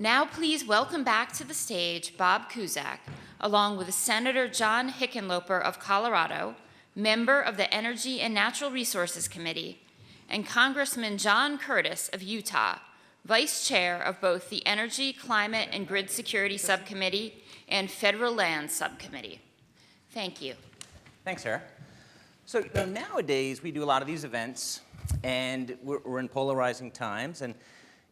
Now please welcome back to the stage Bob Cusack, along with Senator John Hickenlooper of Colorado, member of the Energy and Natural Resources Committee, and Congressman John Curtis of Utah, Vice Chair of both the Energy, Climate, and Grid Security Subcommittee and Federal Lands Subcommittee. Thank you. Thanks, Sarah. So nowadays, we do a lot of these events, and we're in polarizing times, and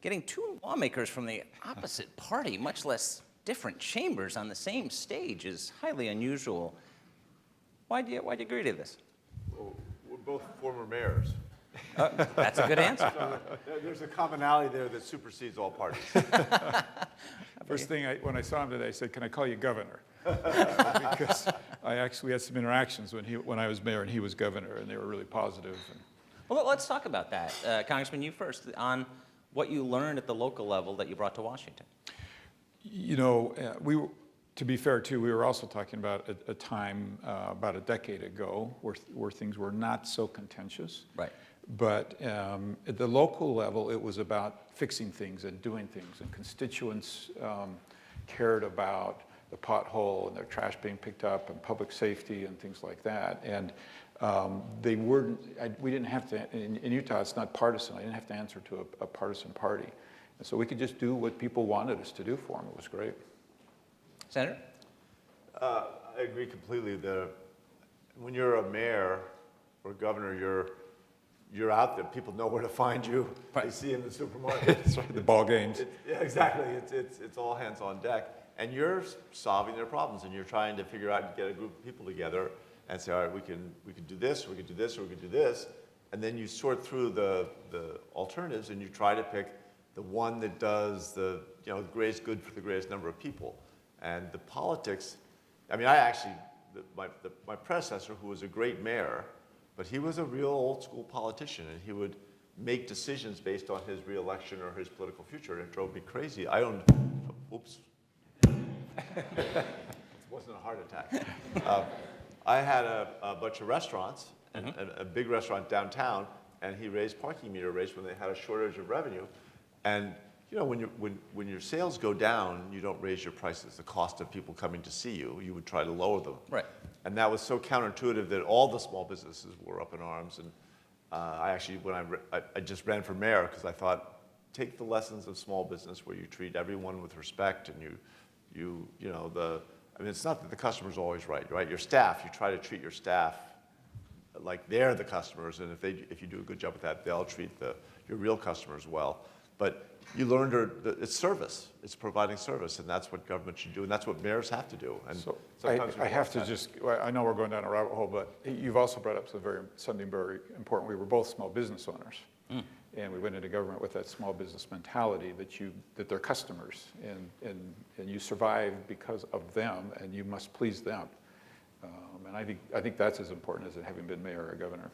getting two lawmakers from the opposite party, much less different chambers, on the same stage is highly unusual. Why'd you agree to this? Well, we're both former mayors. That's a good answer. So there's a commonality there that supersedes all parties. First thing, when I saw him today, I said, "Can I call you governor?" Because I actually had some interactions when I was mayor and he was governor, and they were really positive. Well, let's talk about that. Congressman, you first, on what you learned at the local level that you brought to Washington. You know, to be fair, too, we were also talking about a time about a decade ago where things were not so contentious. Right. But at the local level, it was about fixing things and doing things, and constituents cared about the pothole and their trash being picked up and public safety and things like that. And we didn't have to, in Utah, it's not partisan. I didn't have to answer to a partisan party. And so we could just do what people wanted us to do for them. It was great. Senator? I agree completely. When you're a mayor or governor, you're out there. People know where to find you. Right. They see you in the supermarket. That's right, the ball games. Yeah, exactly. It's all hands on deck. And you're solving their problems, and you're trying to figure out and get a group of people together and say, all right, we can do this, or we can do this, or we can do this. And then you sort through the alternatives, and you try to pick the one that does the greatest good for the greatest number of people. And the politics, I mean, my predecessor, who was a great mayor, but he was a real old school politician, and he would make decisions based on his reelection or his political future, and it drove me crazy. Oops. It wasn't a heart attack. I had a bunch of restaurants, and a big restaurant downtown, and he raised parking meter rates when they had a shortage of revenue. And you know, when your sales go down, you don't raise your prices. The cost of people coming to see you, you would try to lower them. Right. And that was so counterintuitive that all the small businesses were up in arms. And I just ran for mayor because I thought, take the lessons of small business where you treat everyone with respect, and I mean, it's not that the customer's always right? Your staff, you try to treat your staff like they're the customers, and if you do a good job with that, they'll treat your real customers well. But you learn it's service. It's providing service, and that's what government should do, and that's what mayors have to do. And so I have to I know we're going down a rabbit hole, but you've also brought up something very important. We were both small business owners. And we went into government with that small business mentality that they're customers, and you survive because of them, and you must please them. And I think that's as important as having been mayor or governor.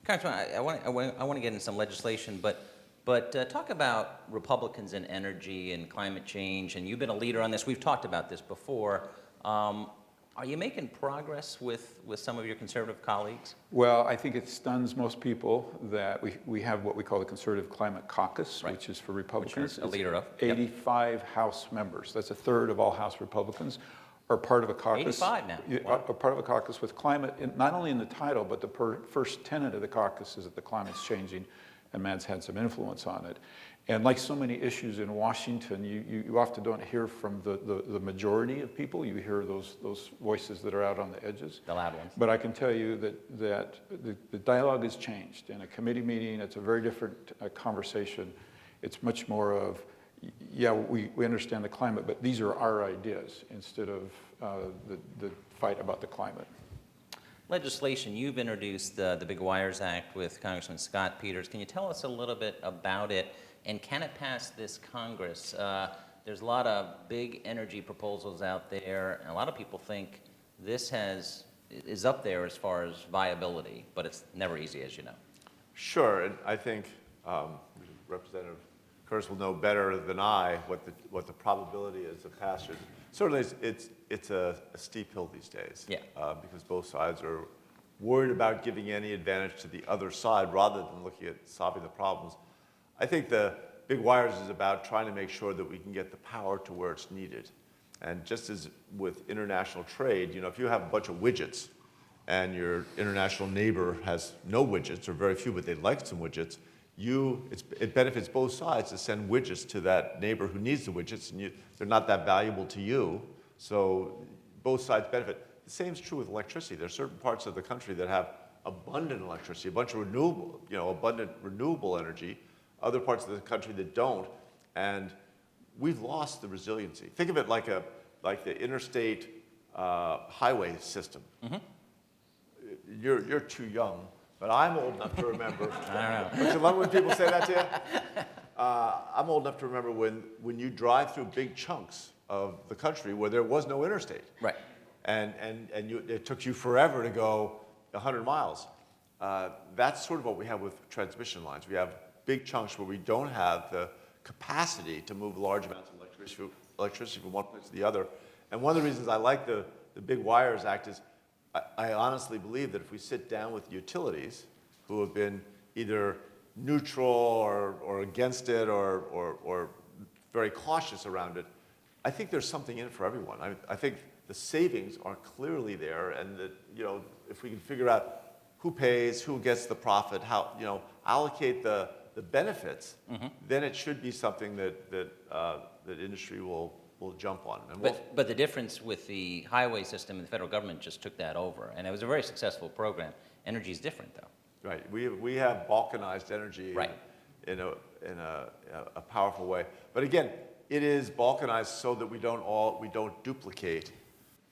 Congressman, I want to get into some legislation, but talk about Republicans in energy and climate change, and you've been a leader on this. We've talked about this before. Are you making progress with some of your conservative colleagues? Well, I think it stuns most people that we have what we call the Conservative Climate Caucus, right, which is for Republicans. Which you're a leader of. 85 House members. That's a third of all House Republicans are part of a caucus. 85 now. Wow. Are part of a caucus with climate, not only in the title, but the first tenet of the caucus is that the climate's changing, and man's had some influence on it. And like so many issues in Washington, you often don't hear from the majority of people. You hear those voices that are out on the edges. The loud ones. But I can tell you that the dialogue has changed. In a committee meeting, it's a very different conversation. It's much more of, yeah, we understand the climate, but these are our ideas, instead of the fight about the climate. Legislation, you've introduced the Big Wires Act with Congressman Scott Peters. Can you tell us a little bit about it, and can it pass this Congress? There's a lot of big energy proposals out there, and a lot of people think this is up there as far as viability, but it's never easy, as you know. Sure, and I think Representative Curtis will know better than I what the probability is of passage. Certainly, it's a steep hill these days. Yeah. Because both sides are worried about giving any advantage to the other side rather than looking at solving the problems. I think the Big Wires is about trying to make sure that we can get the power to where it's needed. And just as with international trade, if you have a bunch of widgets and your international neighbor has no widgets or very few, but they'd like some widgets, it benefits both sides to send widgets to that neighbor who needs the widgets, and they're not that valuable to you, so both sides benefit. The same is true with electricity. There are certain parts of the country that have abundant electricity, a bunch of abundant renewable energy, other parts of the country that don't, and we've lost the resiliency. Think of it like the interstate highway system. Mm-hmm. You're too young, but I'm old enough to remember. I don't know. Don't you love when people say that to you? I'm old enough to remember when you drive through big chunks of the country where there was no interstate. Right. And it took you forever to go 100 miles. That's sort of what we have with transmission lines. We have big chunks where we don't have the capacity to move large amounts of electricity from one place to the other. And one of the reasons I like the Big Wires Act is I honestly believe that if we sit down with utilities who have been either neutral or against it or very cautious around it, I think there's something in it for everyone. I think the savings are clearly there, and that if we can figure out who pays, who gets the profit, how allocate the benefits, mm-hmm. then it should be something that industry will jump on. And but the difference with the highway system and the federal government just took that over, and it was a very successful program. Energy is different, though. Right. We have balkanized energy right. in a powerful way. But again, it is balkanized so that we don't duplicate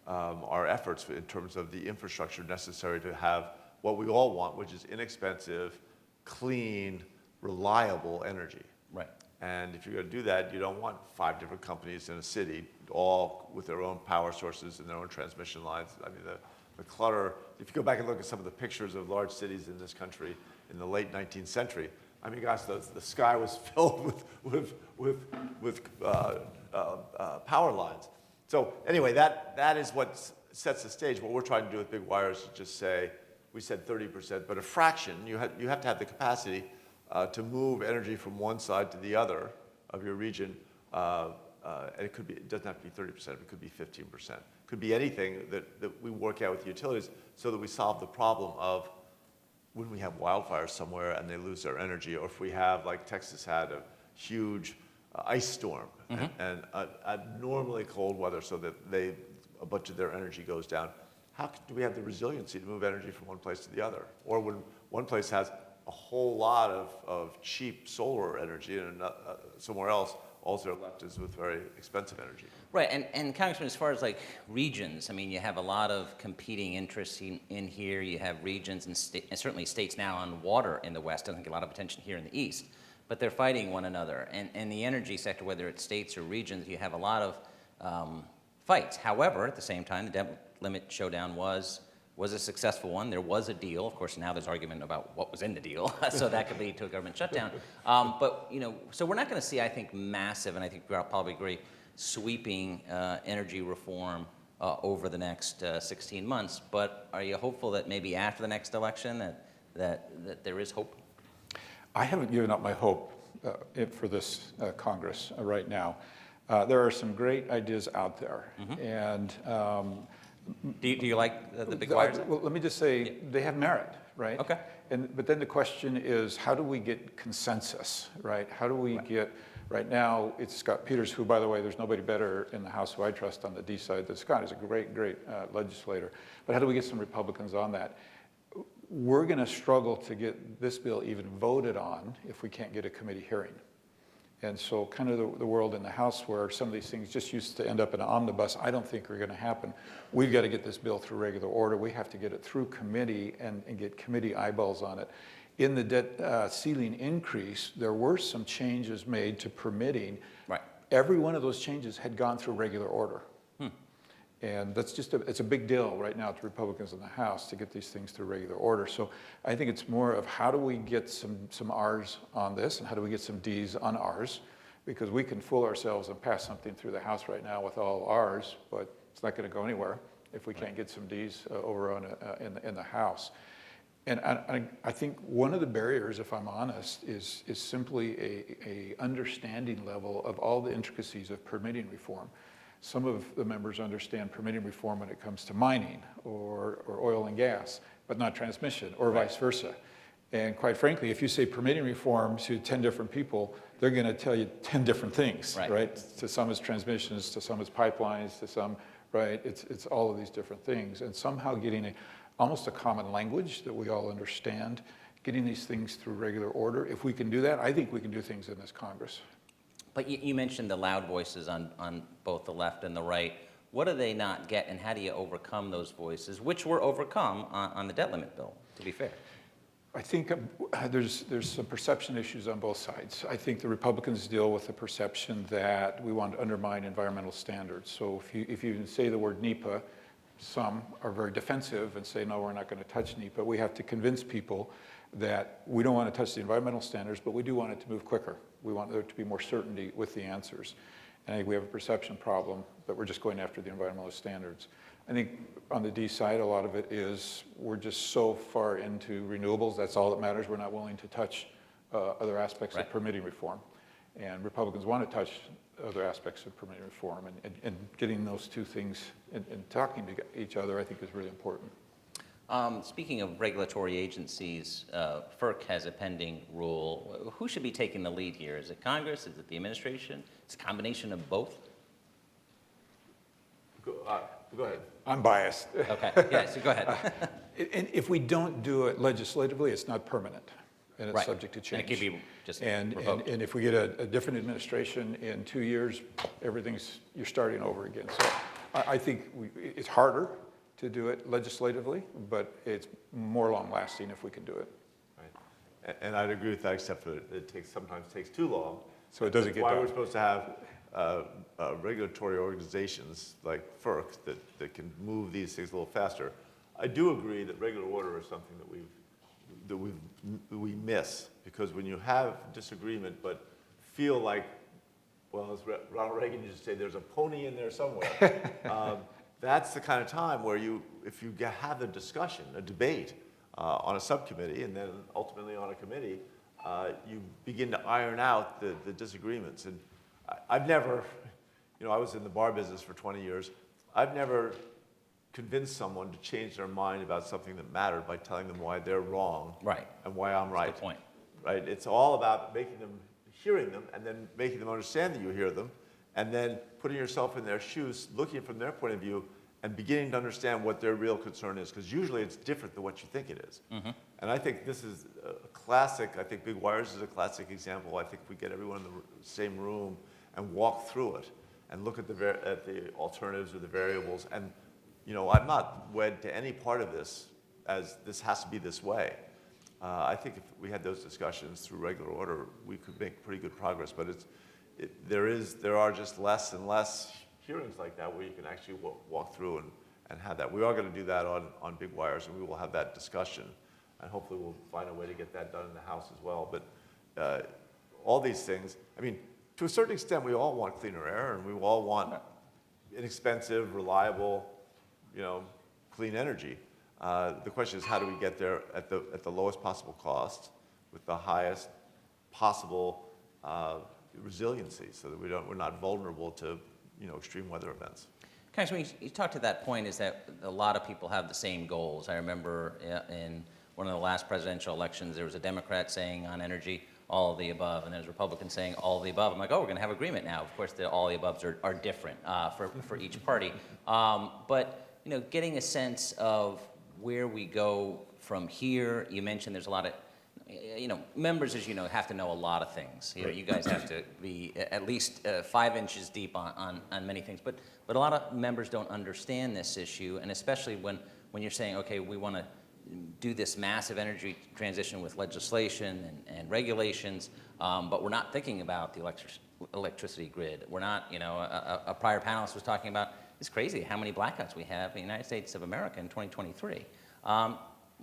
our efforts in terms of the infrastructure necessary to have what we all want, which is inexpensive, clean, reliable energy. Right. And if you're going to do that, you don't want 5 different companies in a city, all with their own power sources and their own transmission lines. I mean, the clutter, if you go back and look at some of the pictures of large cities in this country in the late 19th century, I mean, gosh, the sky was filled with power lines. So anyway, that is what sets the stage. What we're trying to do with Big Wires is just say, we said 30%, but a fraction. You have to have the capacity to move energy from one side to the other of your region, and it doesn't have to be 30%, it could be 15%. It could be anything that we work out with the utilities so that we solve the problem of when we have wildfires somewhere and they lose their energy, or if we have, like Texas had, a huge ice storm, mm-hmm. and abnormally cold weather so that a bunch of their energy goes down. How do we have the resiliency to move energy from one place to the other? Or when one place has a whole lot of cheap solar energy and somewhere else, all they're left is with very expensive energy. Right, and Congressman, as far as like regions, I mean, you have a lot of competing interests in here. You have regions and certainly states now on water in the West doesn't get a lot of attention here in the East, but they're fighting one another. And the energy sector, whether it's states or regions, you have a lot of fights. However, at the same time, the debt limit showdown was a successful one. There was a deal. Of course, now there's argument about what was in the deal, so that could lead to a government shutdown. But so we're not going to see, I think, massive, and I think we'll probably agree, sweeping energy reform over the next 16 months. But are you hopeful that maybe after the next election that there is hope? I haven't given up my hope for this Congress right now. There are some great ideas out there, mm-hmm. and. Do you like the Big Wires? Well, let me just say, yeah. They have merit, right? Okay. But then the question is, how do we get consensus, right? How do we get, right now, it's Scott Peters, who, by the way, there's nobody better in the House who I trust on the D side than Scott. He's a great legislator. But how do we get some Republicans on that? We're going to struggle to get this bill even voted on if we can't get a committee hearing. And so kind of the world in the House where some of these things just used to end up in an omnibus, I don't think are going to happen. We've got to get this bill through regular order. We have to get it through committee and get committee eyeballs on it. In the debt ceiling increase, there were some changes made to permitting. Right. Every one of those changes had gone through regular order. And that's it's a big deal right now to Republicans in the House to get these things through regular order. So I think it's more of how do we get some R's on this and how do we get some D's on R's? Because we can fool ourselves and pass something through the House right now with all R's, but it's not going to go anywhere if we can't get some D's over in the House. And I think one of the barriers, if I'm honest, is simply a understanding level of all the intricacies of permitting reform. Some of the members understand permitting reform when it comes to mining or oil and gas, but not transmission, or vice versa. And quite frankly, if you say permitting reform to 10 different people, they're going to tell you 10 different things, right? To some it's transmissions, to some it's pipelines, to some, right? It's all of these different things. And somehow getting almost a common language that we all understand, getting these things through regular order. If we can do that, I think we can do things in this Congress. But you mentioned the loud voices on both the left and the right. What do they not get, and how do you overcome those voices, which were overcome on the debt limit bill, to be fair? I think there's some perception issues on both sides. I think the Republicans deal with the perception that we want to undermine environmental standards. So if you say the word NEPA, some are very defensive and say, no, we're not going to touch NEPA. We have to convince people that we don't want to touch the environmental standards, but we do want it to move quicker. We want there to be more certainty with the answers. And I think we have a perception problem that we're just going after the environmental standards. I think on the D side, a lot of it is we're just so far into renewables, that's all that matters. We're not willing to touch other aspects of permitting reform. And Republicans want to touch other aspects of permitting reform, and getting those two things and talking to each other, I think, is really important. Speaking of regulatory agencies, FERC has a pending rule. Who should be taking the lead here? Is it Congress? Is it the administration? It's a combination of both? Go ahead. I'm biased. Okay, yeah, so go ahead. And if we don't do it legislatively, it's not permanent, and it's subject to change. And it can be just and revoked. If we get a different administration in 2 years, you're starting over again. So I think it's harder to do it legislatively, but it's more long-lasting if we can do it. Right. And I'd agree with that, except for it sometimes takes too long. So it doesn't get done. That's why we're supposed to have regulatory organizations like FERC that can move these things a little faster. I do agree that regular order is something that we miss, because when you have disagreement but feel like, well, as Ronald Reagan used to say, there's a pony in there somewhere. That's the kind of time where if you have a discussion, a debate on a subcommittee and then ultimately on a committee, you begin to iron out the disagreements. And I've never, I was in the bar business for 20 years. I've never convinced someone to change their mind about something that mattered by telling them why they're wrong, and why I'm right. That's the point. Right? It's all about hearing them, and then making them understand that you hear them, and then putting yourself in their shoes, looking from their point of view, and beginning to understand what their real concern is, because usually it's different than what you think it is. Mm-hmm. And I think this is a classic. I think Big Wires is a classic example. I think if we get everyone in the same room and walk through it and look at the alternatives or the variables, and I'm not wed to any part of this as this has to be this way. I think if we had those discussions through regular order, we could make pretty good progress. But there are just less and less hearings like that where you can actually walk through and have that. We are going to do that on Big Wires, and we will have that discussion. And hopefully we'll find a way to get that done in the House as well. But all these things, to a certain extent, we all want cleaner air, and we all want inexpensive, reliable, clean energy. The question is, how do we get there at the lowest possible cost with the highest possible resiliency, so that we're not vulnerable to extreme weather events. Congressman, you talked to that point, is that a lot of people have the same goals. I remember in one of the last presidential elections, there was a Democrat saying on energy, all of the above, and there's a Republican saying all of the above. I'm like, oh, we're going to have agreement now. Of course, all the aboves are different for each party. But getting a sense of where we go from here. You mentioned there's a lot of, members, as you know, have to know a lot of things. You guys have to be at least 5 inches deep on many things. But a lot of members don't understand this issue, and especially when you're saying, okay, we want to do this massive energy transition with legislation and regulations, but we're not thinking about the electricity grid. We're not, a prior panelist was talking about, it's crazy how many blackouts we have in the United States of America in 2023.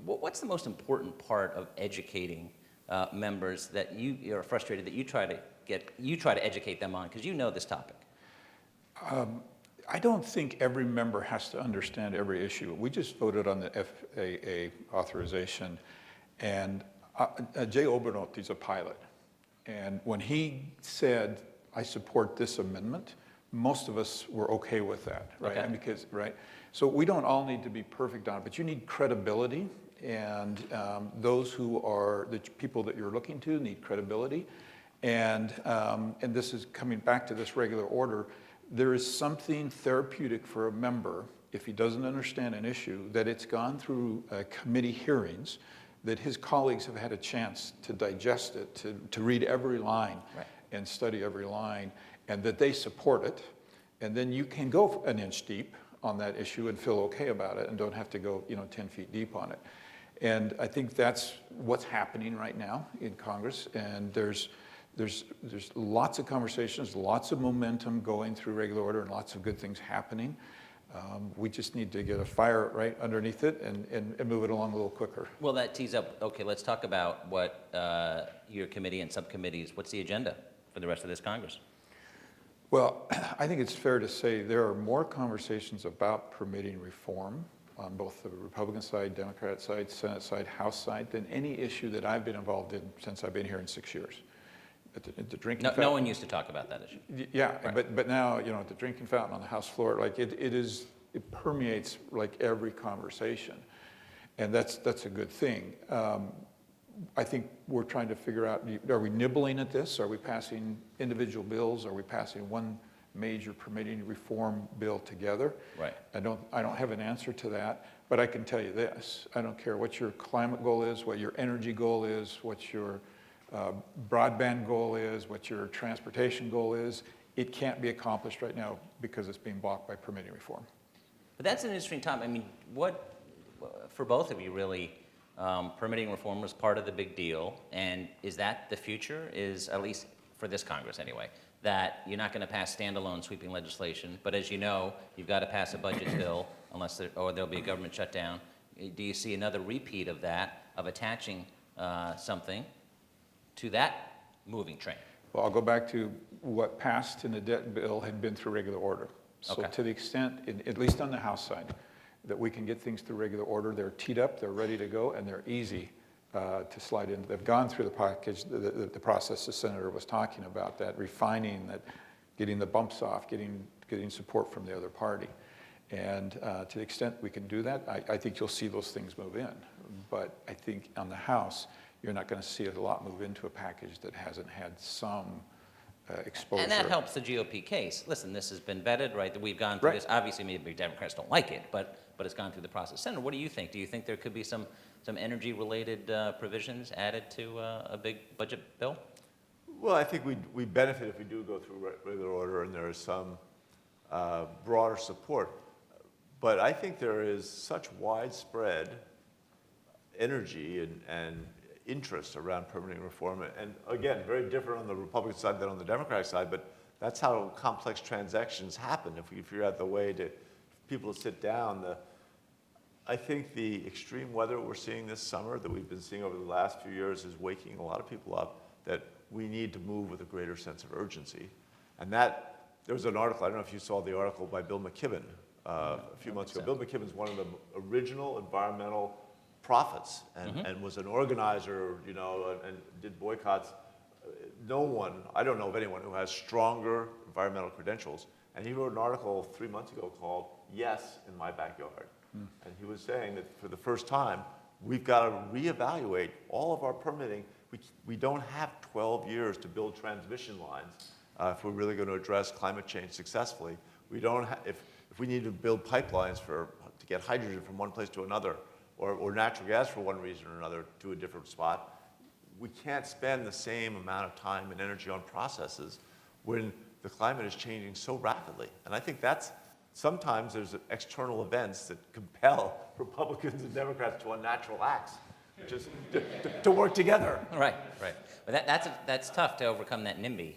What's the most important part of educating members that you're frustrated that you try to educate them on, because you know this topic? I don't think every member has to understand every issue. We just voted on the FAA authorization, and Jay Obernoth, he's a pilot. And when he said, I support this amendment, most of us were okay with that, right? Okay. And because, right? So we don't all need to be perfect on it, but you need credibility, and those who are the people that you're looking to need credibility. And this is coming back to this regular order. There is something therapeutic for a member, if he doesn't understand an issue, that it's gone through committee hearings, that his colleagues have had a chance to digest it, to read every line Right. and study every line, and that they support it. And then you can go an inch deep on that issue and feel okay about it and don't have to go 10 feet deep on it. And I think that's what's happening right now in Congress. And there's lots of conversations, lots of momentum going through regular order, and lots of good things happening. We just need to get a fire right underneath it and move it along a little quicker. Well, that tees up, okay, let's talk about what your committee and subcommittees, what's the agenda for the rest of this Congress? Well, I think it's fair to say there are more conversations about permitting reform on both the Republican side, Democrat side, Senate side, House side, than any issue that I've been involved in since I've been here in 6 years. At the drinking fountain. No one used to talk about that issue. Yeah, Right. but now, at the drinking fountain on the House floor, like it permeates like every conversation. And that's a good thing. I think we're trying to figure out, are we nibbling at this? Are we passing individual bills? Are we passing one major permitting reform bill together? Right. I don't have an answer to that, but I can tell you this. I don't care what your climate goal is, what your energy goal is, what your broadband goal is, what your transportation goal is. It can't be accomplished right now because it's being blocked by permitting reform. But that's an interesting topic. I mean, what, for both of you really, permitting reform was part of the big deal, and is that the future, is at least for this Congress anyway, that you're not going to pass standalone sweeping legislation, but as you know, you've got to pass a budget bill or there'll be a government shutdown. Do you see another repeat of that, of attaching something to that moving train? Well, I'll go back to what passed in the debt bill had been through regular order. So Okay. to the extent, at least on the House side, that we can get things through regular order, they're teed up, they're ready to go, and they're easy to slide in. They've gone through the package, the process the Senator was talking about, that refining, that getting the bumps off, getting support from the other party. And to the extent we can do that, I think you'll see those things move in. But I think on the House, you're not going to see a lot move into a package that hasn't had some exposure. And that helps the GOP case. Listen, this has been vetted, right? That we've gone through Right. this. Obviously, maybe Democrats don't like it, but it's gone through the process. Senator, what do you think? Do you think there could be some energy-related provisions added to a big budget bill? Well, I think we benefit if we do go through regular order and there is some broader support. But I think there is such widespread energy and interest around permitting reform. And again, very different on the Republican side than on the Democratic side, but that's how complex transactions happen. If we figure out the way to people to sit down, I think the extreme weather we're seeing this summer that we've been seeing over the last few years is waking a lot of people up that we need to move with a greater sense of urgency. And there was an article, I don't know if you saw the article by Bill McKibben a few months ago. Bill McKibben's one of the original environmental prophets and was an organizer, and did boycotts. I don't know of anyone who has stronger environmental credentials. And he wrote an article 3 months ago called Yes in My Backyard. And he was saying that for the first time, we've got to reevaluate all of our permitting. We don't have 12 years to build transmission lines if we're really going to address climate change successfully. We don't if we need to build pipelines to get hydrogen from one place to another, or natural gas for one reason or another to a different spot, we can't spend the same amount of time and energy on processes when the climate is changing so rapidly. And I think sometimes there's external events that compel Republicans and Democrats to unnatural acts, just to work together. Right. But that's tough to overcome that NIMBY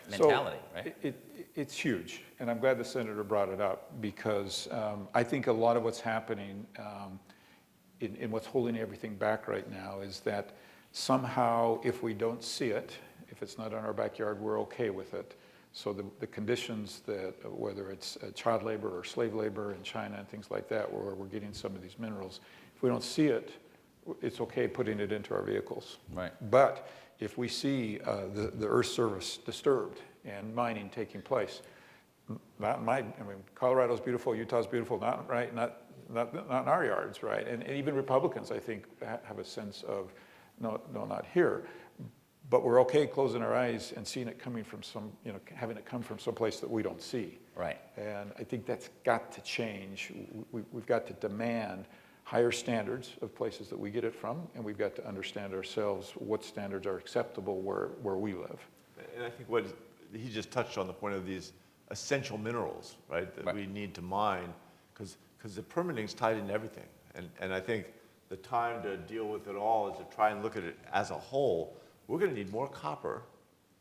mentality, right? It's huge, and I'm glad the Senator brought it up because I think a lot of what's happening in what's holding everything back right now is that somehow if we don't see it, if it's not in our backyard, we're okay with it. So the conditions that, whether it's child labor or slave labor in China and things like that, where we're getting some of these minerals, if we don't see it, it's okay putting it into our vehicles. Right. But if we see the Earth's surface disturbed and mining taking place, Colorado's beautiful, Utah's beautiful, not in our yards, right? And even Republicans, I think, have a sense of, no, not here. But we're okay closing our eyes and seeing it coming from having it come from someplace that we don't see. Right. And I think that's got to change. We've got to demand higher standards of places that we get it from, and we've got to understand ourselves what standards are acceptable where we live. And I think what he just touched on the point of these essential minerals, right, that Right. we need to mine, because the permitting's tied into everything. And I think the time to deal with it all is to try and look at it as a whole. We're going to need more copper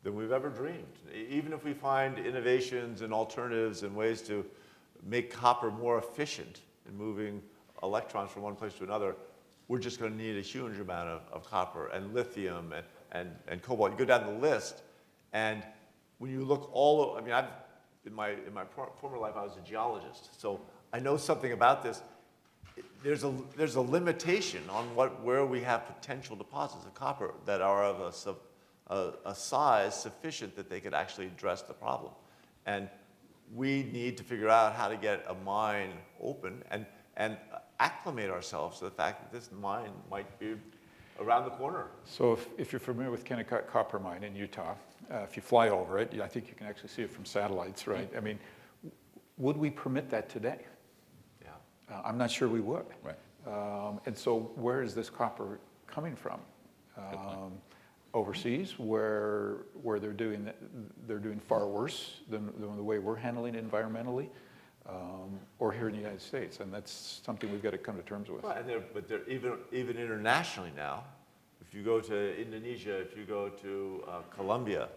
than we've ever dreamed. Even if we find innovations and alternatives and ways to make copper more efficient in moving electrons from one place to another, we're just going to need a huge amount of copper and lithium and cobalt. You go down the list, and when you look in my former life, I was a geologist, so I know something about this. There's a limitation on where we have potential deposits of copper that are of a size sufficient that they could actually address the problem. And we need to figure out how to get a mine open and acclimate ourselves to the fact that this mine might be around the corner. So if you're familiar with Kennecott Copper Mine in Utah, if you fly over it, I think you can actually see it from satellites, right? I mean, would we permit that today? Yeah. I'm not sure we would. Right. And so where is this copper coming from? Overseas, where they're doing far worse than the way we're handling it environmentally, or here in the United States, and that's something we've got to come to terms with. Well, but they're even internationally now. If you go to Indonesia, if you go to Colombia,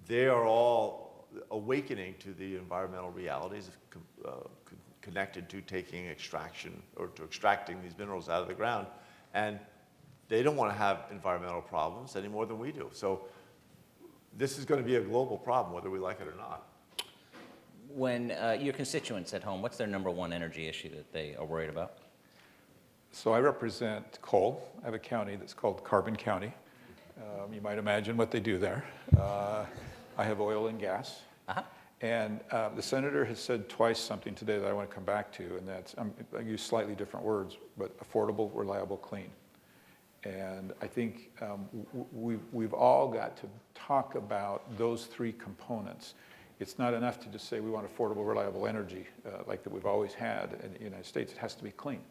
they are all awakening to the environmental realities connected to taking extraction or to extracting these minerals out of the ground, and they don't want to have environmental problems any more than we do. So this is going to be a global problem, whether we like it or not. When your constituents at home, what's their number one energy issue that they are worried about? So I represent coal. I have a county that's called Carbon County. You might imagine what they do there. I have oil and gas. Uh-huh. And the senator has said twice something today that I want to come back to, and that's, I use slightly different words, but affordable, reliable, clean. And I think we've all got to talk about those three components. It's not enough to just say we want affordable, reliable energy like that we've always had in the United States. It has to be clean.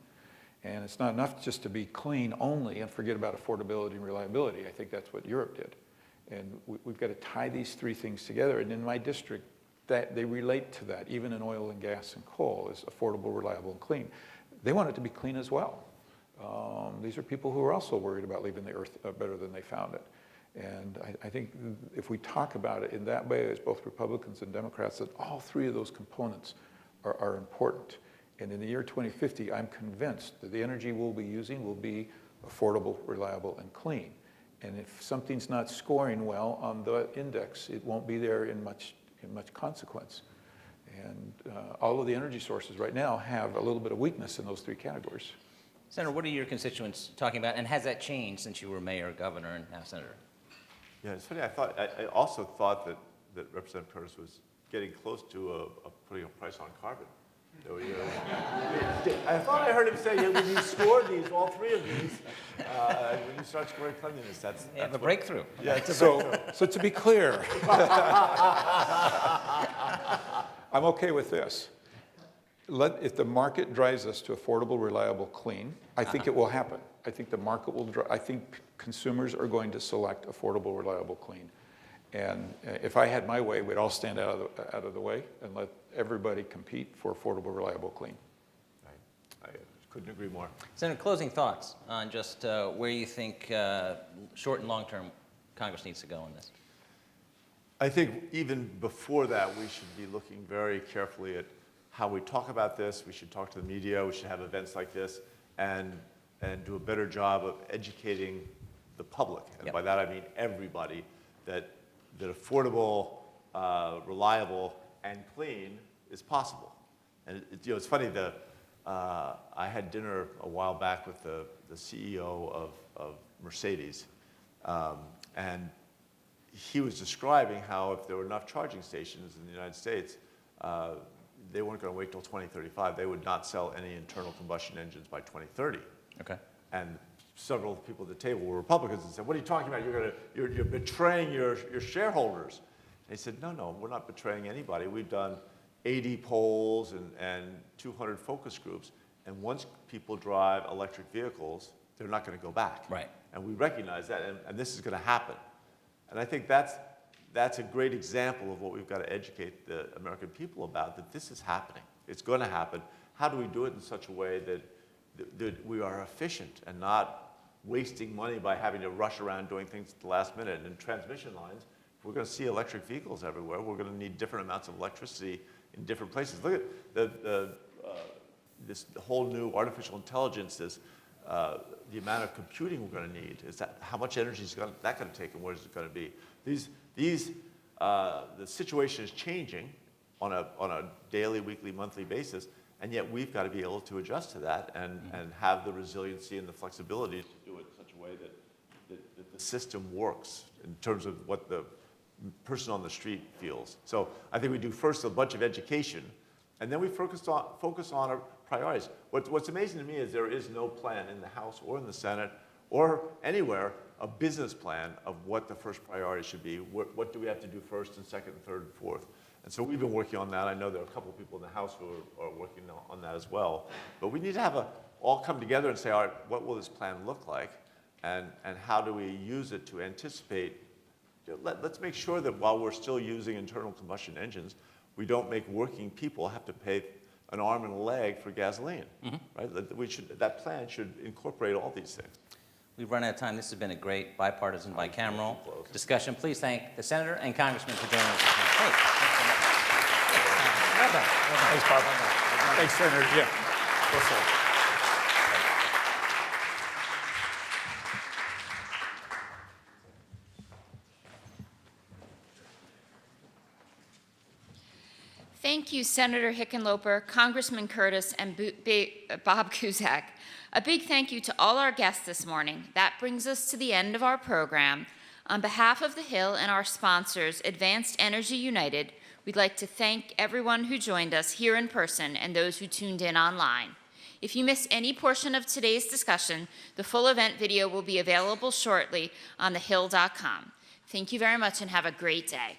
And it's not enough just to be clean only and forget about affordability and reliability. I think that's what Europe did. And we've got to tie these three things together. And in my district, that they relate to that, even in oil and gas and coal, is affordable, reliable, and clean. They want it to be clean as well. These are people who are also worried about leaving the earth better than they found it. And I think if we talk about it in that way, as both Republicans and Democrats, that all three of those components are important. And in the year 2050, I'm convinced that the energy we'll be using will be affordable, reliable, and clean. And if something's not scoring well on the index, it won't be there in much consequence. And all of the energy sources right now have a little bit of weakness in those three categories. Senator, what are your constituents talking about, and has that changed since you were mayor, governor, and now senator? Yeah, it's funny. I also thought that Representative Curtis was getting close to putting a price on carbon. So, I thought I heard him say, yeah, when you score these, all three of these, when you start scoring cleanliness, that's The breakthrough. Yeah, it's a breakthrough. So to be clear, I'm okay with this. If the market drives us to affordable, reliable, clean, I think it will happen. I think the market will I think consumers are going to select affordable, reliable, clean. And if I had my way, we'd all stand out of the way and let everybody compete for affordable, reliable, clean. I couldn't agree more. Senator, closing thoughts on just where you think short and long-term Congress needs to go on this. I think even before that, we should be looking very carefully at how we talk about this. We should talk to the media. We should have events like this and do a better job of educating the public. And Yep. by that, I mean everybody, that affordable reliable, and clean is possible. And it's funny, I had dinner a while back with the CEO of Mercedes, and he was describing how if there were enough charging stations in the United States, they weren't going to wait till 2035. They would not sell any internal combustion engines by 2030. Okay. And several people at the table were Republicans and said, "What are you talking about? You're betraying your shareholders." And he said, "No, we're not betraying anybody. We've done 80 polls and 200 focus groups, and once people drive electric vehicles, they're not going to go back." Right. And we recognize that, and this is going to happen. And I think that's a great example of what we've got to educate the American people about, that this is happening. It's going to happen. How do we do it in such a way that we are efficient and not wasting money by having to rush around doing things at the last minute? And in transmission lines, if we're going to see electric vehicles everywhere, we're going to need different amounts of electricity in different places. Look at this whole new artificial intelligence, the amount of computing we're going to need. How much energy is that going to take, and where is it going to be? The situation is changing on a daily, weekly, monthly basis, and yet we've got to be able to adjust to that and have the resiliency and the flexibility to do it in such a way that the system works in terms of what the person on the street feels. So I think we do first a bunch of education, and then we focus on our priorities. What's amazing to me is there is no plan in the House or in the Senate or anywhere, a business plan of what the first priority should be. What do we have to do first and second and third and fourth? And so we've been working on that. I know there are a couple of people in the House who are working on that as well. But we need to have all come together and say, all right, what will this plan look like? And how do we use it to anticipate? Let's make sure that while we're still using internal combustion engines, we don't make working people have to pay an arm and a leg for gasoline, right? That plan should incorporate all these things. We've run out of time. This has been a great bipartisan, bicameral discussion. Please thank the Senator and Congressman for joining us this morning. Well done. Thanks, Bob. Thanks, Senator. Yeah. Well said. Thank you, Senator Hickenlooper, Congressman Curtis, and Bob Cusack. A big thank you to all our guests this morning. That brings us to the end of our program. On behalf of the Hill and our sponsors, Advanced Energy United, we'd like to thank everyone who joined us here in person and those who tuned in online. If you missed any portion of today's discussion, the full event video will be available shortly on thehill.com. Thank you very much and have a great day.